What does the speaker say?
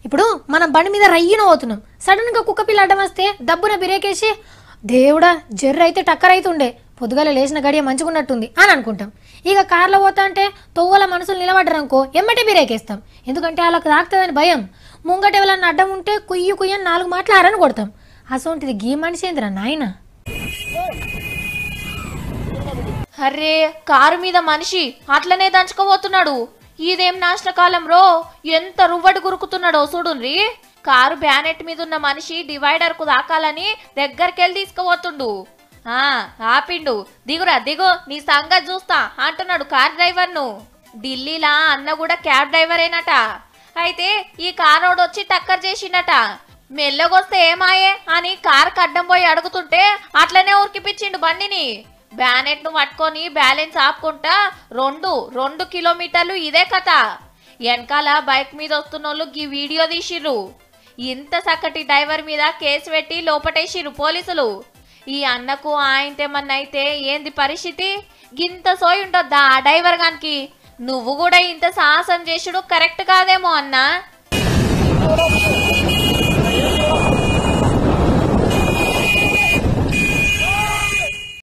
ఇప్పుడు మనం బండి మీద రయ్యన పోతున్నాం, సడన్ గా కుక్క పిల్ల అడ్డం వస్తే దబ్బున బిరేకేసి దేవుడా జర్ర అయితే టక్కర్ అవుతుండే, పొద్దుగాల లేచిన గడియ మంచుకున్నట్టుంది అని అనుకుంటాం. ఇక కార్లో పోతా అంటే తొవ్వల మనసులు నిలబడ్డరనుకో ఎమ్మటే బిరేకేస్తాం, ఎందుకంటే వాళ్ళకి తాకుతుందని భయం. ముంగట ఎవరన్నా అడ్డం ఉంటే కుయ్యి కుయ్యని 4 మాటలు ఆరని కొడతాం. అసోంటిది గీ మనిషి ఏంద్రా నాయన. అర్రే కారు మీద మనిషి అట్లనే దంచుకోబోతున్నాడు. ఇదేం నాశనకాలం రో, ఎంత రువ్వడి గురుకుతున్నాడో చూడుండ్రి. కారు బ్యానెట్ మీద ఉన్న మనిషి డివైడర్ కు దాకాలని దగ్గరికెళ్ళి తీసుకుపోతుండు. ఆపిండు. దిగురా దిగు, నీ సంగతి చూస్తా అంటున్నాడు కార్ డ్రైవర్ ను. ఢిల్లీలా అన్న కూడా క్యాబ్ డ్రైవరేనట. అయితే ఈ కారోడు వచ్చి టక్కర్ చేసిండట. మెల్లగొస్తే ఏమాయే అని కార్ కడ్డం పోయి అడుగుతుంటే అట్లనే ఉరికిపిచ్చిండు బండిని. బ్యానెట్ ను పట్టుకొని బ్యాలెన్స్ ఆపుకుంటా 2 కిలోమీటర్లు ఇదే కథ. వెనకాల బైక్ మీద వస్తున్నోళ్ళు ఈ వీడియో తీసిర్రు. ఇంత చక్కటి డ్రైవర్ మీద కేసు పెట్టి లోపటేసిర్రు పోలీసులు. ఈ అన్నకు ఆయనతేమన్నైతే ఏంది పరిస్థితి? గింత సోయి ఉంటుందా ఆ డ్రైవర్ గానికి? నువ్వు కూడా ఇంత సాహసం చేసుడు కరెక్ట్ కాదేమో అన్నా.